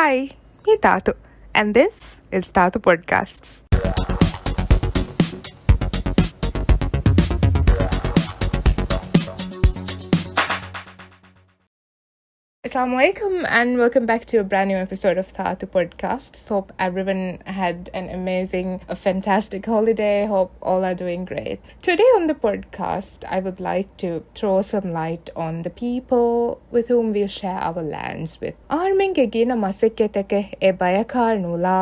Hi, me Thaathu, and this is Thaathu Podcasts. Assalamu alaikum and welcome back to a brand new episode of Thaathu Podcasts. Hope everyone had an amazing, fantastic holiday. Hope all are doing great. Today on the podcast, I would like to throw some light on the people with whom we share our lands with. Arminge gina maseketeke e bayakar nula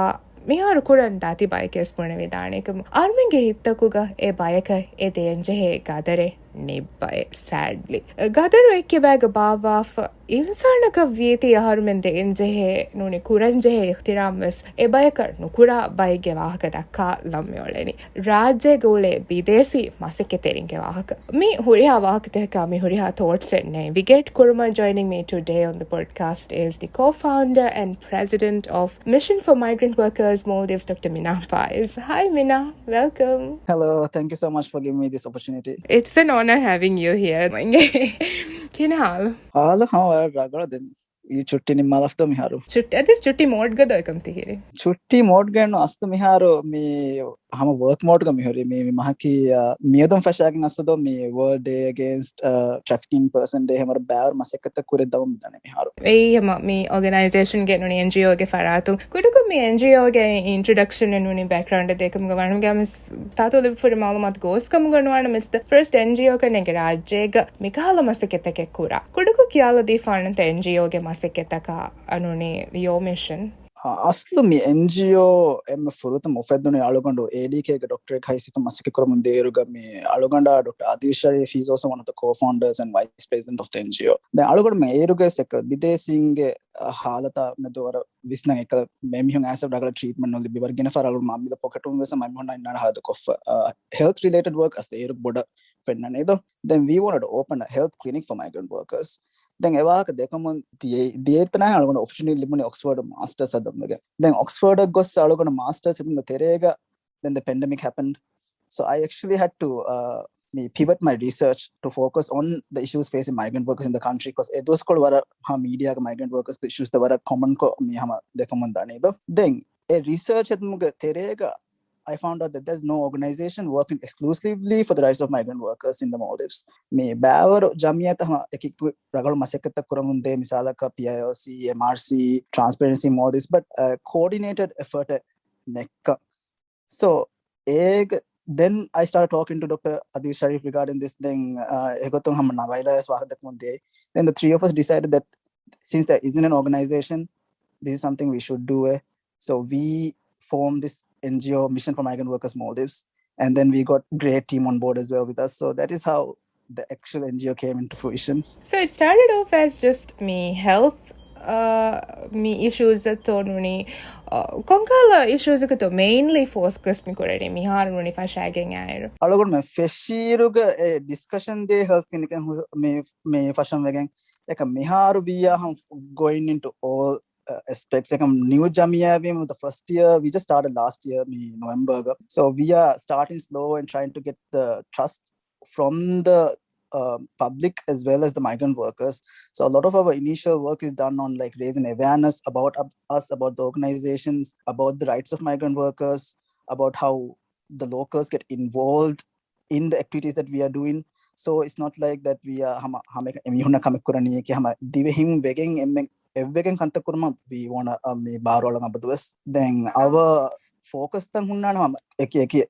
මිහාරු කුරන් දාති බයකෙස් පුන විධානයකම ආර්මින්ගේ හිත්තකුග ඒ බයක ඒ දේන්ජෙහේ ගදරේ නිබ්බය සෑඩ්ලි ගදරු එක්ක bag බාවාෆ ඉන්සානක වීති යහරුමෙන් දෙන්ජෙහේ නුනි කුරන්ජෙහේ ඉඛතිරාම්වස් ඒ බයකර නුකුරා බයිගේ වාහක දක්කා ලම්යෝලෙනි රාජ්‍ය ගෝලේ විදේසී මසෙක තෙරින්ගේ වාහක මේ හුරිහා වාහක තෙහකා මේ හුරිහා thoughts and navigate kurma. Joining me today on the podcast is the co-founder and president of Mission for Migrant Workers Maldives, Dr. Minah Faiz. Hi Minah, welcome. Hello, thank you so much for giving me this opportunity. It's an honor having you here. Kinhal. All how are ragada ఈ చుట్టిని మలఫ్తో మిహారు అదే చుట్టి mode గద కమ్తి హిరి చుట్టి mode గను అస్త మిహారు మీ హమ వర్క్ మోడ్ గ మిహరి మీ మహకి మియదం ఫషాగిన్ అస్తదో మీ world day against trafficking person day హమర బార్ మసకత కురే దవం దనే మిహారు ei hama mi organization ge nuni NGO ge faratu kuduko mi NGO ge introduction and nuni background de kam gawanu gam Thaathu live for malumat gos kam ganwana it's the first NGO ka nege rajye ga mikala masaketa ke kura kuduko kiyala di fanante NGO ge masaketa anuni your mission. అసలు మీ NGO ఎమ్ ఫురుతం ముఫెద్దుని అలుగండు ADK doctor ఖైసిత మసిక కొరముంద ఏరుగా మీ అలుగండ doctor Adhish Shareef is also one of the co-founders and vice president of the NGO. දැන් අලුගොඩ මේ ඒරුගේ සෙක විදේශීන්ගේ හාලත මෙදවර විස්න එක මෙමිහුන් ඇසබ් ඩගල ට්‍රීට්මන්ට් වල බිවර්ගෙන ෆරලු මාමිල පොකටුම් වෙස මයිමොන්න ඉන්නන හද කොෆ health related work as the ඒරු බොඩ ෆෙන්න නේද. Then we wanted to open a health clinic for migrant workers. දැන් එවාක දෙකම දියේතන අලුගොඩ opportunity ලිබුනේ ඔක්ස්ෆර්ඩ් මාස්ටර්ස් අදම්මගේ. දැන් Oxford ගොස් අලුගොඩ මාස්ටර්ස් ඉතින් තෙරේග then the pandemic happened, so I actually had to pivot my research to focus on the issues facing migrant workers in the country, because those called were media migrant workers issues that were common ko me hama dekamon dane do. Then a research at muge terega I found out that there's no organization working exclusively for the rights of migrant workers in the Maldives. Me baवर jamiyat hama ekik ragal masekata kuramunde misalaka PILC, MRC, Transparency Maldives, but coordinated effort nekka. So then I started talking to Dr. Adil Sharif regarding this thing. Then the three of us decided that since there isn't an organization, this is something we should do. So we formed this NGO, Mission for Migrant Workers Maldives, and then we got a great team on board as well with us. So that is how the actual NGO came into fruition. So it started off as just me health me issues තෝනුනි කොංකාල issues එක තෝ mainly focus mi කරේ මිහාර නුනි ෆෂාගෙන් ආයර අලගොඩ මේ ෆෙෂීරුග discussion day health clinic මේ fashion වගෙන් එක මිහාරු වියා හම් going into all aspects. Like new jamia the first year we just started last year November, so we are starting slow and trying to get the trust from the public as well as the migrant workers. So a lot of our initial work is done on like raising awareness about us, about the organizations, about the rights of migrant workers, about how the locals get involved in the activities that we are doing. So it's not like that we are emihuna kamekurani ki hama divehim vegen evegen kantakurma we wanna me barola ngabduwas. Then our focus tang hunna na eki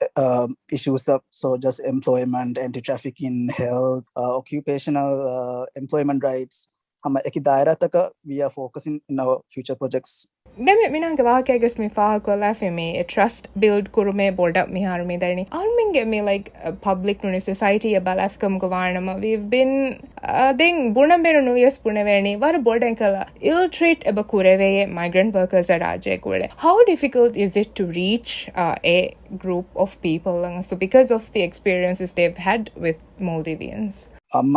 issues up, so just employment, anti-trafficking, health, occupational employment rights hama eki daira taka we are focusing in our future projects. Demi minanga waakaygas mi faakola femi trust build kurume board up mi harmi darni alminge me like public nuni society abalaf kam gwanama we've been then bunambenu no yes puneveni war board enkala ill treat eba kureve migrant workers araje kule. How difficult is it to reach a group of people so because of the experiences they've had with Maldivians?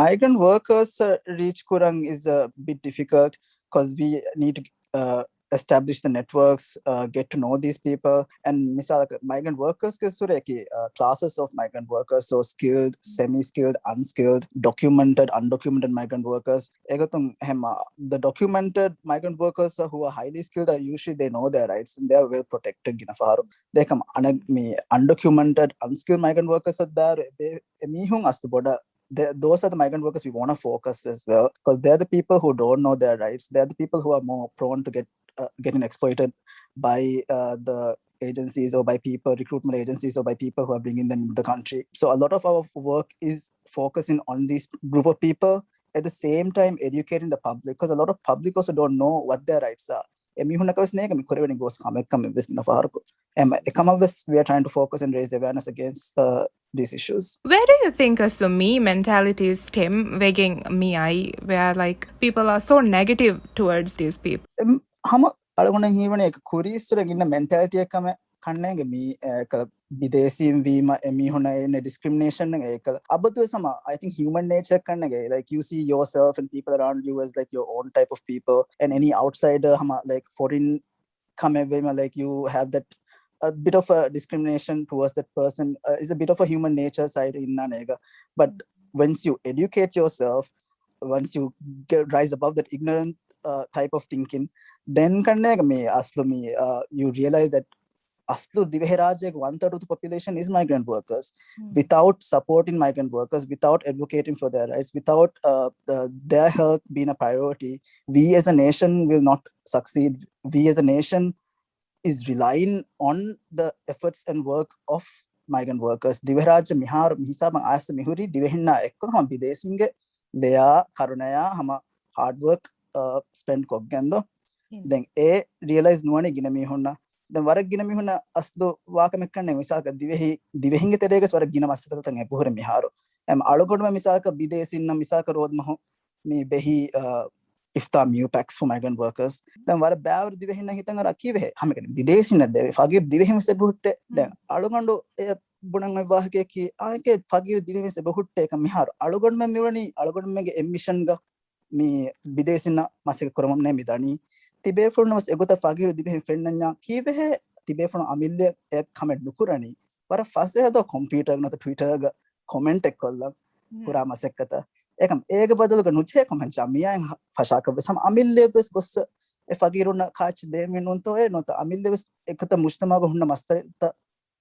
Migrant workers reach kurang is a bit difficult because we need to establish the networks, get to know these people. And misal migrant workers ke sure ki classes of migrant workers, so skilled, semi-skilled, unskilled, documented, undocumented migrant workers. Egatum hema the documented migrant workers who are highly skilled are usually they know their rights and they are well protected gina faru. They come me undocumented, unskilled migrant workers are there. Emihung astu boda. Those are the migrant workers we want to focus as well, because they're the people who don't know their rights. They're the people who are more prone to getting exploited by the agencies or by people, recruitment agencies, or by people who are bringing them into the country. So a lot of our work is focusing on this group of people, at the same time educating the public, because a lot of public also don't know what their rights are. We are trying to focus and raise awareness against these issues. Where do you think as a me mentality stem wagging me eye, where like people are so negative towards these people? Hama alagona hivane ek kurisura ginna mentality ekama kannenge me bidesim vima emihuna in discrimination ekala abadu sama. I think human nature kannege, like you see yourself and people around you as like your own type of people, and any outsider hama like foreign come like you have that a bit of a discrimination towards that person is a bit of a human nature side in nanega. But once you educate yourself, once you rise above that ignorant type of thinking, then you realize that Aslu Diveherajek, 1/3 of the population is migrant workers. Without supporting migrant workers, without advocating for their rights, without their health being a priority, we as a nation will not succeed. We as a nation is relying on the efforts and work of migrant workers. Diveheraj Mihar Mihisabang Asa Mihuri, Divehina Ekon Bidesinge, Lea Karunaya, Hama hard work spend Kogando. Then A realize Nuani Ginamihuna. Then Varak Ginamihuna Asdo Wakamekan and Misaka Divehinga Teregas Varak Ginamasatal and Epuhur Miharo. Alogodma Misaka Bides in Misaka Rodmaho, me Behi ifta mu packs for migrant workers. Then what about the Vihina Hitanga Kive? Hamakan Bidesina de Fagir Divihim Sebutte, then Alogando Bunanga Vahaki, I get Fagir Divim Sebutte, Kamihar, Alogon Memurani, Alogon Mega emission me Bidesina Masakaram Nemidani. Tibefon was Egota Fagir Divim Fernanya, Kive, Tibefon Amelia Kamet Nukurani, but a fast computer, not a Twitter comment a column, Kurama Sekata. Ekam ega badaluga nuche komencha miya fashaka besam amilleves goss e fagiruna kach de minunto e nota amilleves ekata mujtama go hunna masta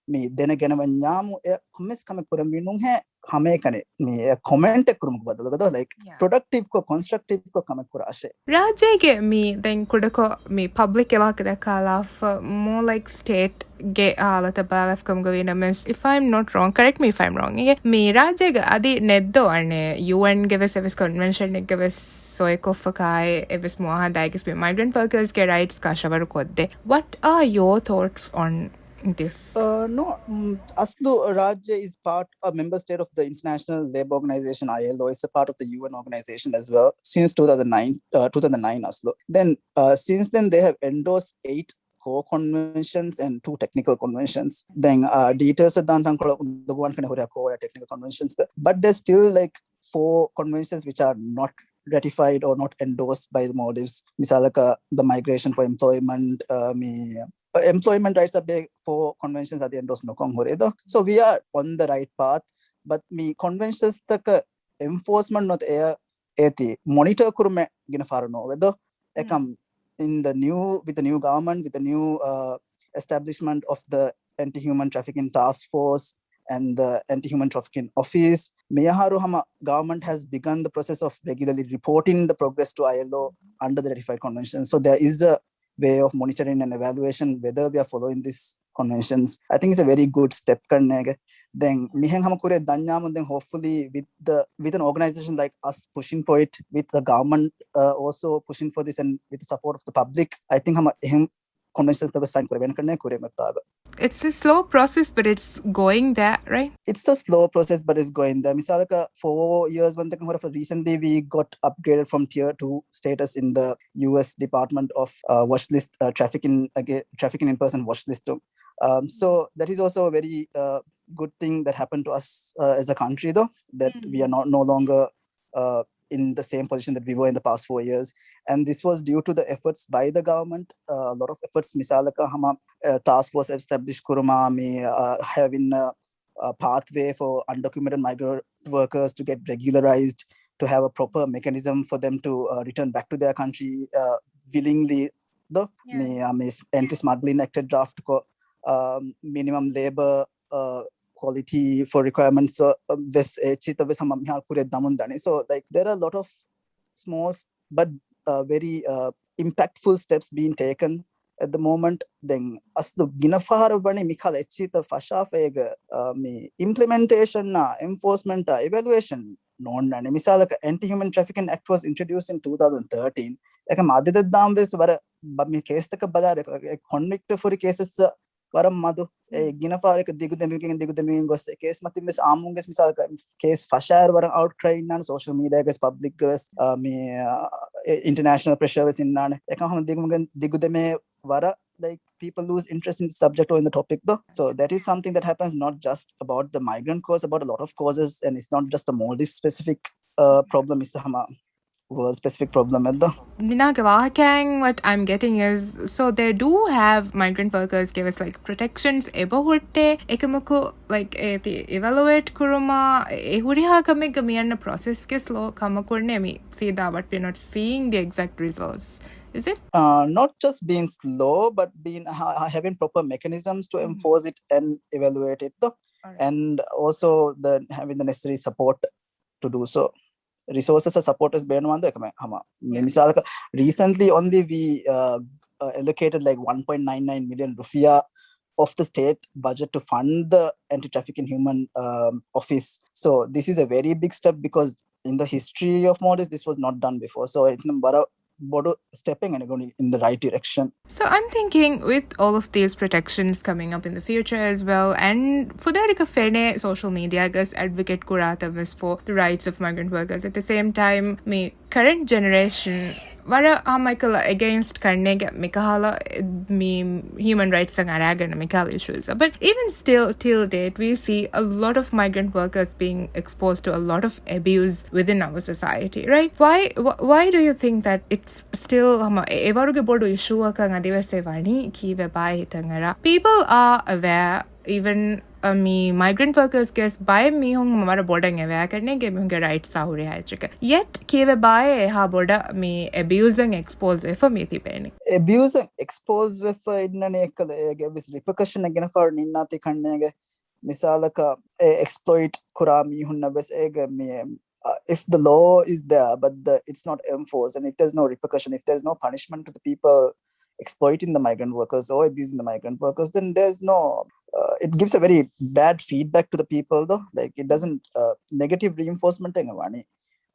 me dena genava nyamu e comments kame kuram minun he hame kane me comment kurum badaluga like productive ko constructive ko kame kurashe Rajege me then kudako me public evaka kala more like state ge alata balaf kam govina miss. If I'm not wrong, correct me if I'm wrong. Me Rajega adi neddo ane UN gives evis convention gives soikofakai evis moha daigis be migrant workers get rights kashavar kodde. What are your thoughts on this? No, Aslu Rajya is a member state of the International Labour Organization ILO. It's a part of the UN organization as well since 2009. 2009 Aslu. Then since then they have endorsed 8 core conventions and 2 technical conventions. Then details are done the one kind of core technical conventions, but there's still like 4 conventions which are not ratified or not endorsed by the Maldives. Misalaka the migration for employment, employment rights are big for conventions at the end of no. So we are on the right path, but me conventions taka enforcement not air monitor kurume gina farano whether ekam in the new with the new government, with the new establishment of the anti-human trafficking task force and the anti-human trafficking office, Miyaharu Hama government has begun the process of regularly reporting the progress to ILO under the ratified convention. So there is a way of monitoring and evaluation whether we are following these conventions. I think it's a very good step. Then then hopefully with an organization like us pushing for it, with the government also pushing for this, and with the support of the public, I think conventions sign. It's a slow process, but it's going there, right? It's a slow process, but it's going there. Misalaka 4 years recently we got upgraded from tier 2 status in the US Department of watch list trafficking in person watch list. So that is also a very good thing that happened to us as a country, though, that we are no longer in the same position that we were in the past 4 years. And this was due to the efforts by the government. A lot of efforts, misalaka hama task force established kuruma, having a pathway for undocumented migrant workers to get regularized, to have a proper mechanism for them to return back to their country willingly. The anti-smuggling act draft minimum labor quality for requirements. So like there are a lot of small but very impactful steps being taken at the moment. Then as the ginafar bani mikal echita fasha me implementation enforcement evaluation non misalaka anti-human trafficking act was introduced in 2013. Eka madida dam ves wara me case taka badare convict for cases waram madu ginafar ek digudemigen gosse case matin mes amunges misalaka case fashar waram outcry nan social media ges public ges me international pressure was in nan eka ham digudeme vara like people lose interest in the subject or in the topic though. So that is something that happens not just about the migrant cause, about a lot of causes, and it's not just a Maldives specific problem, it's a world specific problem. Minah, what I'm getting is, so they do have migrant workers give us like protections ebohutte ekamuku like evaluate kuruma ehuriha kamega miyanna process ke slow kamakurne mi sida, but we're not seeing the exact results. Is it? Not just being slow, but being having proper mechanisms to enforce it and evaluate it, though. Right. And also having the necessary support to do so. Resources and support is recently only we allocated like 1.99 million rupiah of the state budget to fund the anti-trafficking human office. So this is a very big step, because in the history of Maldives this was not done before. So it's stepping and going in the right direction. So I'm thinking with all of these protections coming up in the future as well, and for that social media I guess advocate kurata was for the rights of migrant workers. At the same time, me current generation vara Michael against karnega mikahala me human rights sang aragana mikal issues. But even still till date we see a lot of migrant workers being exposed to a lot of abuse within our society, right? Why do you think that it's still evaruge bodu issue akang adivase vani kiwe bai hitangara? People are aware, even me migrant workers guess by me hung hamara boarding aware karne ge me hunge rights sahuri hai chika, yet kiwe bai ha border me abusing expose for me thi peni abusing expose for innane ekale vis repercussion again for ninnati kannege misalaka exploit kurami hunna ves ege me if the law is there but it's not enforced, and if there's no repercussion, if there's no punishment to the people exploiting the migrant workers or abusing the migrant workers, then there's no it gives a very bad feedback to the people though. Like it doesn't negative reinforcement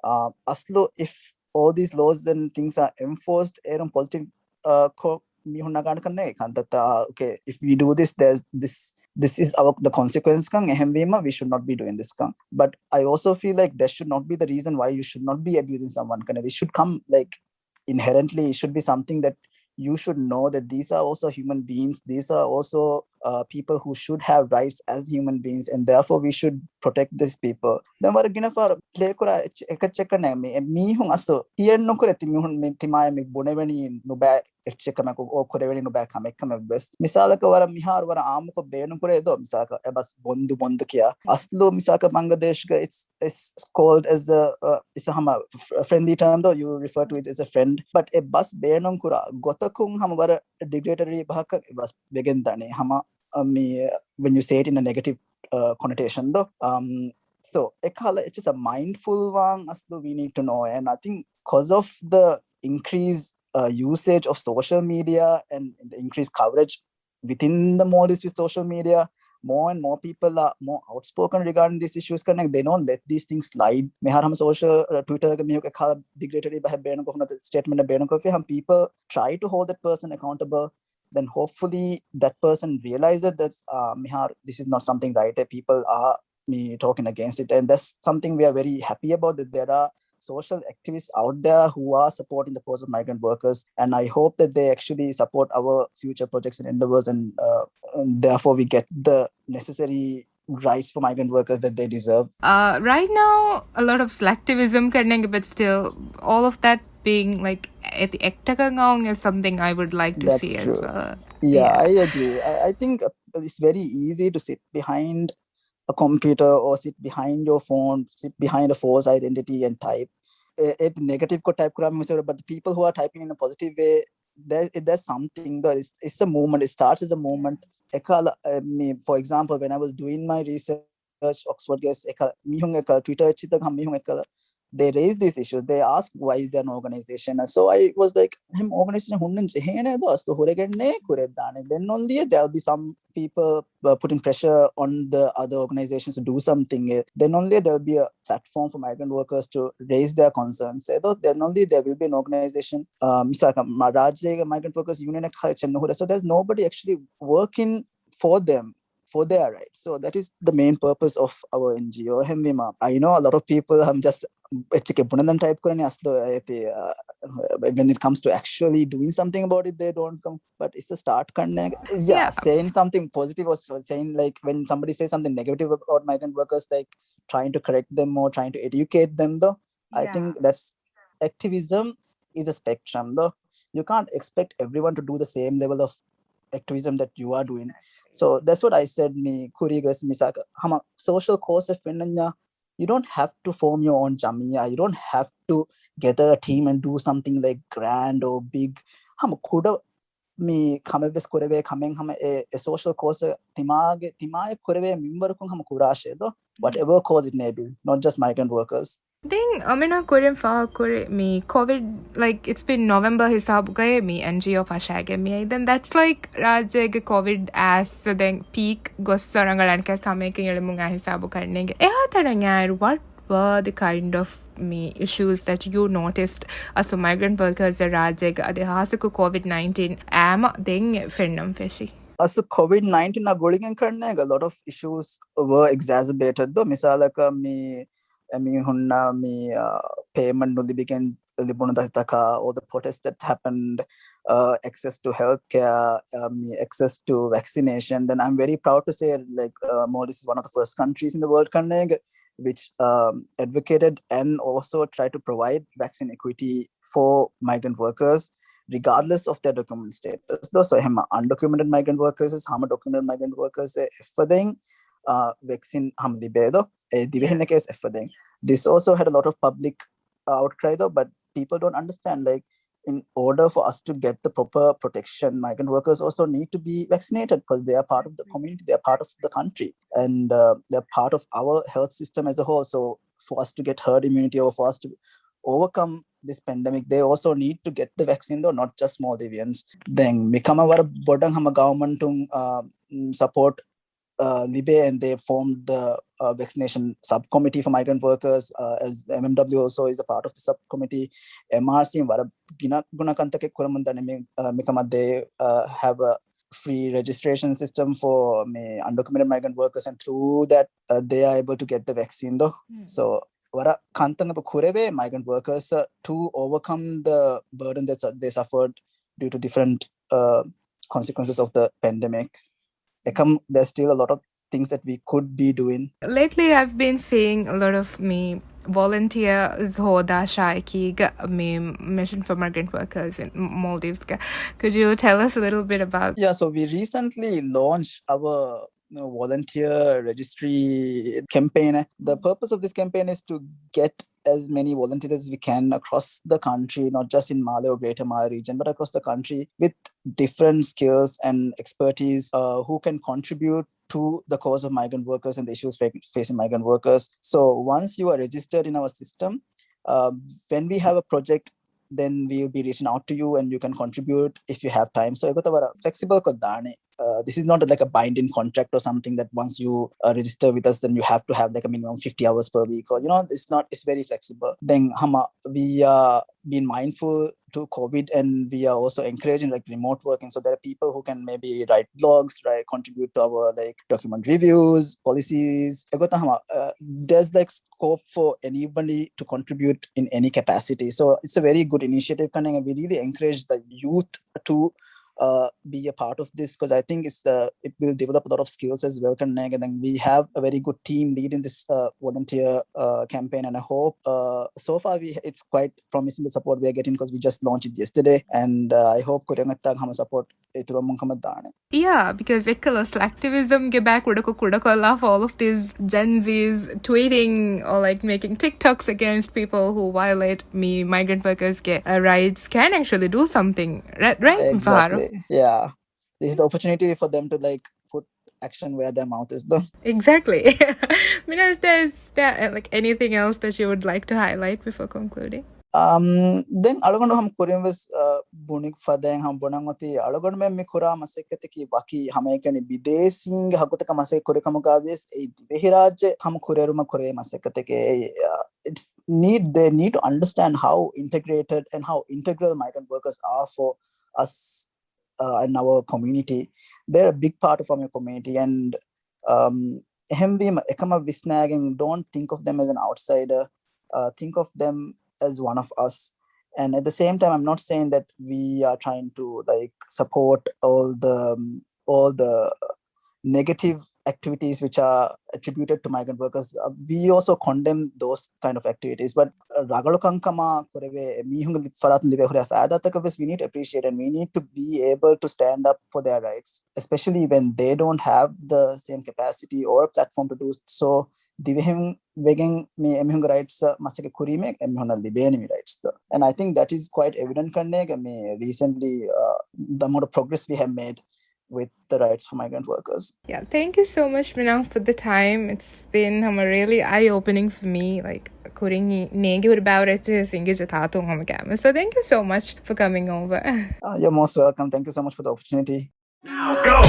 aslo if all these laws and things are enforced positive okay, if we do this, there's this is the consequence we should not be doing this. But I also feel like there should not be the reason why you should not be abusing someone. This should come like inherently. It should be something that you should know that these are also human beings. These are also people who should have rights as human beings, and therefore we should protect these people. Then what again for play kora ekacheka na me hung aso here no kore timi hun me timaya me bonevani no ba ekcheka na ko korevani no ba kamekka me bes misalaka wara mihar wara amuko beenu kore do misalaka bas bondu kiya aslo misalaka Bangladesh it's called as it's a friendly term though. You refer to it as a friend, but a bus beenu kura gotakung hama wara degradatory bahaka bas begendane hama when you say it in a negative connotation though. So it's just a mindful one as though we need to know. And I think because of the increased usage of social media and the increased coverage within the Maldives with social media, more and more people are more outspoken regarding these issues. They don't let these things slide. Social Twitter statement people try to hold that person accountable. Then hopefully that person realizes that this is not something right. People are talking against it, and that's something we are very happy about, that there are social activists out there who are supporting the cause of migrant workers, and I hope that they actually support our future projects and endeavors, and therefore we get the necessary rights for migrant workers that they deserve? Right now, a lot of selectivism karnenge, but still, all of that being like ektakangaung is something I would like to That's see true. as well. Yeah, I agree. I think it's very easy to sit behind a computer or sit behind your phone, sit behind a false identity and type. It negative ko type kura but the people who are typing in a positive way, there's something though. It's a movement. It starts as a movement. For example, when I was doing my research, Oxford guest, Twitter, they raised this issue. They asked why is there an organization, and so I was like, him organization then only there'll be some people putting pressure on the other organizations to do something. Then only there'll be a platform for migrant workers to raise their concerns. Then only there will be an organization. Migrant Workers Union. So there's nobody actually working for them, for their rights. So that is the main purpose of our NGO. I know a lot of people just type when it comes to actually doing something about it, they don't come. But it's a start. Saying something positive or saying like when somebody says something negative about migrant workers, like trying to correct them or trying to educate them, though. I think that's activism is a spectrum, though. You can't expect everyone to do the same level of activism that you are doing. So that's what I said. Me kurigas misaka hama social cause of you don't have to form your own jamia. You don't have to gather a team and do something like grand or big. Hama kuda me kameves kureve coming hama a social cause timage kureve member kung hama kurashe do whatever cause it may be, not just migrant workers. Then amena korean fa kore me COVID, like it's been November hisab gaye me NGO fa shage me. Then that's like rajege COVID as so then peak gossarangalan ka samekin elimung hisabu karnenge. Eha tanang what were the kind of me issues that you noticed as a migrant workers rajege adehasako COVID-19 am then fennam feshi? So COVID-19 a lot of issues were exacerbated. Though misalaka me hunna me payment nulli begin all the protests that happened, access to healthcare, access to vaccination. Then I'm very proud to say like Maldives is one of the first countries in the world which advocated and also tried to provide vaccine equity for migrant workers regardless of their document status. So undocumented migrant workers is documented migrant workers vaccine case. This also had a lot of public outcry though, but people don't understand like in order for us to get the proper protection, migrant workers also need to be vaccinated because they are part of the community, they are part of the country, and they're part of our health system as a whole. So for us to get herd immunity or for us to overcome this pandemic, they also need to get the vaccine though, not just Maldivians. Then become our bodang hama government to support Libe, and they formed the vaccination subcommittee for migrant workers, as MMW also is a part of the subcommittee. MRC they have a free registration system for undocumented migrant workers, and through that they are able to get the vaccine though. So migrant workers to overcome the burden that they suffered due to different consequences of the pandemic. There's still a lot of things that we could be doing. Lately, I've been seeing a lot of me volunteers hoda shaiki me mission for migrant workers in Maldives. Could you tell us a little bit about? Yeah, so we recently launched our volunteer registry campaign. The purpose of this campaign is to get as many volunteers as we can across the country, not just in Malé or Greater Malé region, but across the country with different skills and expertise who can contribute to the cause of migrant workers and the issues facing migrant workers. So once you are registered in our system, when we have a project, then we'll be reaching out to you and you can contribute if you have time. So flexible. This is not like a binding contract or something that once you register with us, then you have to have like a minimum 50 hours per week, or it's very flexible. Then we are being mindful to COVID, and we are also encouraging like remote working. So there are people who can maybe write blogs, contribute to our like document reviews, policies. There's like scope for anybody to contribute in any capacity. So it's a very good initiative, and we really encourage the youth to be a part of this, because I think it will develop a lot of skills as well. And then we have a very good team leading this volunteer campaign, and I hope so far it's quite promising the support we are getting, because we just launched it yesterday, and I hope Korean support. Yeah, because ecologist activism get back for all of these Gen Zs tweeting or like making TikToks against people who violate migrant workers' rights can actually do something, right? Exactly. Yeah, this is the opportunity for them to like put action where their mouth is, though. Exactly. Minah, is there like anything else that you would like to highlight before concluding? Then algondo ham Korean was bunik fadeng ham bonangoti algondo me kura masekete ki baki hamekani bidesin hakutaka masek kore kamugaves e behiraj ham kureruma kore masekete ke they need to understand how integrated and how integral migrant workers are for us in our community. They're a big part of our community, and don't think of them as an outsider. Think of them as one of us. And at the same time, I'm not saying that we are trying to like support all the negative activities which are attributed to migrant workers. We also condemn those kind of activities. But we need to appreciate, and we need to be able to stand up for their rights, especially when they don't have the same capacity or platform to do so. Rights rights, and I think that is quite evident. Recently, the amount of progress we have made with the rights for migrant workers. Yeah, thank you so much, Minah, for the time. It's been really eye-opening for me, like about it. So thank you so much for coming over. You're most welcome. Thank you so much for the opportunity. Now go!